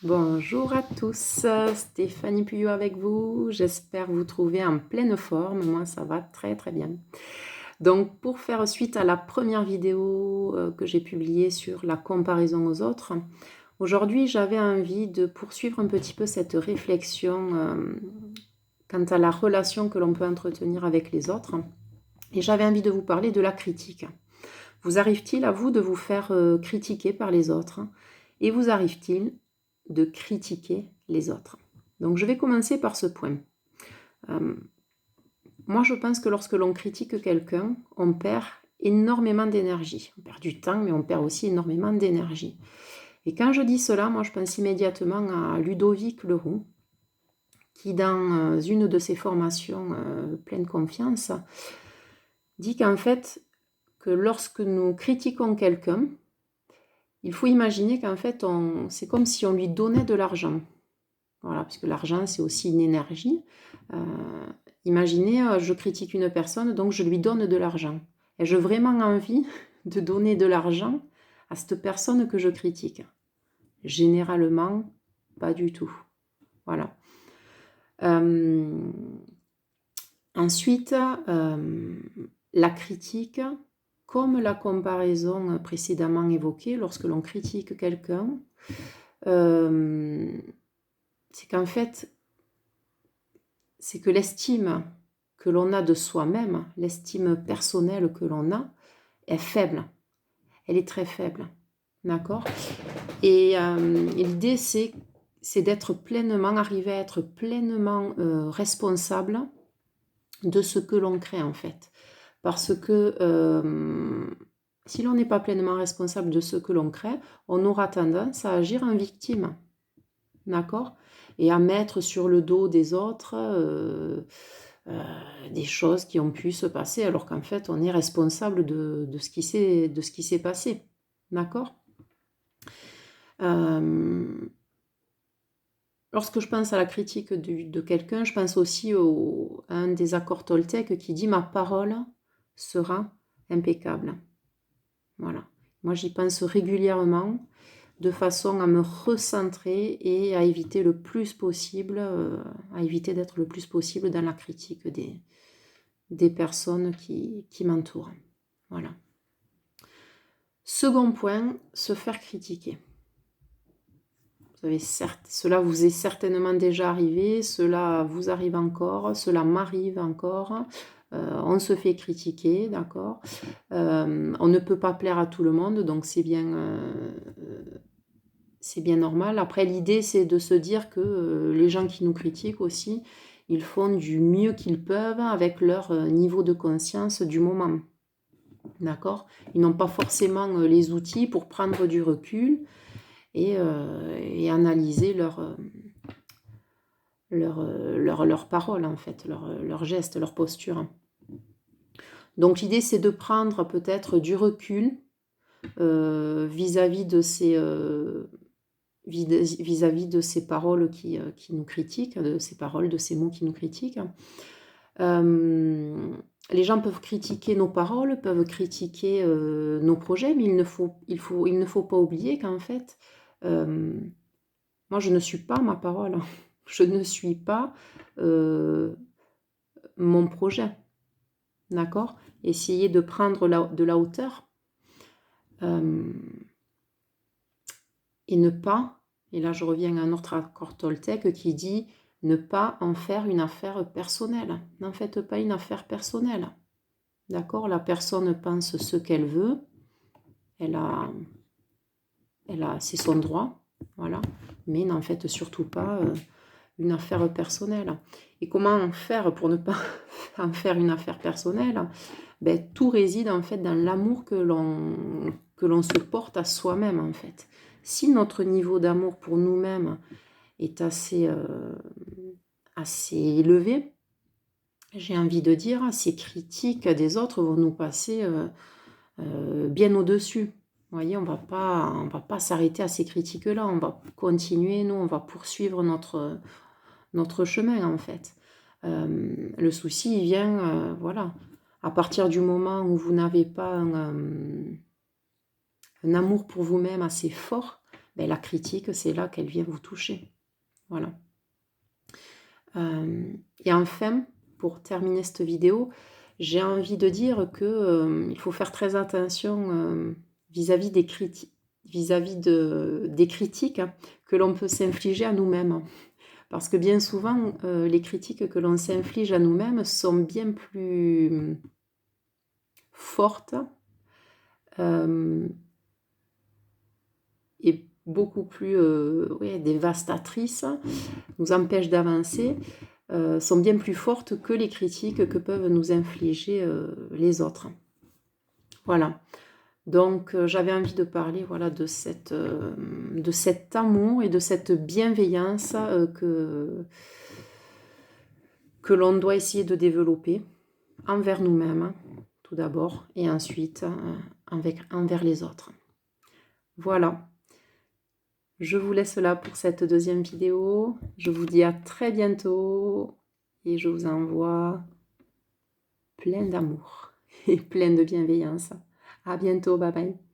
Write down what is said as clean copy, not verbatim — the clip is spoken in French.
Bonjour à tous, Stéphanie Puyot avec vous. J'espère vous trouver en pleine forme. Moi, ça va très très bien. Donc, pour faire suite à la première vidéo que j'ai publiée sur la comparaison aux autres, aujourd'hui, j'avais envie de poursuivre un petit peu cette réflexion quant à la relation que l'on peut entretenir avec les autres. Et j'avais envie de vous parler de la critique. Vous arrive-t-il à vous de vous faire critiquer par les autres? Et vous arrive-t-il de critiquer les autres? Donc je vais commencer par ce point. Moi je pense que lorsque l'on critique quelqu'un, on perd énormément d'énergie. On perd du temps, mais on perd aussi énormément d'énergie. Et quand je dis cela, moi je pense immédiatement à Ludovic Leroux, qui dans une de ses formations pleine confiance, dit qu'en fait, que lorsque nous critiquons quelqu'un, il faut imaginer qu'en fait, c'est comme si on lui donnait de l'argent. Voilà, puisque l'argent, c'est aussi une énergie. Imaginez, je critique une personne, donc je lui donne de l'argent. Ai-je vraiment envie de donner de l'argent à cette personne que je critique? Généralement, pas du tout. Voilà. Ensuite, la critique, comme la comparaison précédemment évoquée, lorsque l'on critique quelqu'un, c'est qu'en fait, c'est que l'estime que l'on a de soi-même, l'estime personnelle que l'on a, est faible. Elle est très faible. D'accord? Et l'idée, c'est d'être pleinement, arriver à être pleinement responsable de ce que l'on crée, en fait. Parce que si l'on n'est pas pleinement responsable de ce que l'on crée, on aura tendance à agir en victime. D'accord? Et à mettre sur le dos des autres des choses qui ont pu se passer, alors qu'en fait, on est responsable de ce qui s'est passé. D'accord? Lorsque je pense à la critique de quelqu'un, je pense aussi à un des accords Toltec qui dit « Ma parole sera impeccable ». Voilà. Moi, j'y pense régulièrement, de façon à me recentrer et à éviter le plus possible, à éviter d'être le plus possible dans la critique des personnes qui m'entourent. Voilà. Second point, se faire critiquer. Cela vous est certainement déjà arrivé, cela vous arrive encore, cela m'arrive encore. On se fait critiquer, d'accord. On ne peut pas plaire à tout le monde, donc c'est bien normal. Après, l'idée, c'est de se dire que les gens qui nous critiquent aussi, ils font du mieux qu'ils peuvent avec leur niveau de conscience du moment. D'accord? Ils n'ont pas forcément les outils pour prendre du recul et analyser leurs paroles, en fait, leurs gestes, leurs postures. Donc, l'idée, c'est de prendre peut-être du recul vis-à-vis de ces paroles qui nous critiquent, de ces paroles, de ces mots qui nous critiquent. Les gens peuvent critiquer nos paroles, peuvent critiquer nos projets, mais il ne faut pas oublier qu'en fait, moi je ne suis pas ma parole, je ne suis pas mon projet, d'accord? Essayer de prendre de la hauteur et ne pas, et là je reviens à un autre accord Toltec qui dit ne pas en faire une affaire personnelle. N'en faites pas une affaire personnelle. D'accord? La personne pense ce qu'elle veut. C'est son droit. Voilà. Mais n'en faites surtout pas une affaire personnelle. Et comment faire pour ne pas en faire une affaire personnelle? Tout réside en fait dans l'amour que l'on se porte à soi-même, en fait. Si notre niveau d'amour pour nous-mêmes est assez élevé, j'ai envie de dire, ces critiques des autres vont nous passer bien au-dessus. Vous voyez, on va pas s'arrêter à ces critiques-là, on va continuer, nous, on va poursuivre notre chemin, en fait. Le souci, il vient, voilà, à partir du moment où vous n'avez pas un amour pour vous-même assez fort, ben, la critique, c'est là qu'elle vient vous toucher. Voilà. Et enfin, pour terminer cette vidéo, j'ai envie de dire que il faut faire très attention vis-à-vis des critiques, des critiques que l'on peut s'infliger à nous-mêmes. Parce que bien souvent, les critiques que l'on s'inflige à nous-mêmes sont bien plus fortes et beaucoup plus dévastatrices, nous empêchent d'avancer, sont bien plus fortes que les critiques que peuvent nous infliger les autres. Voilà. Donc j'avais envie de parler voilà, de cet amour et de cette bienveillance que l'on doit essayer de développer envers nous-mêmes, tout d'abord, et ensuite envers les autres. Voilà. Je vous laisse là pour cette deuxième vidéo. Je vous dis à très bientôt et je vous envoie plein d'amour et plein de bienveillance. À bientôt, bye bye.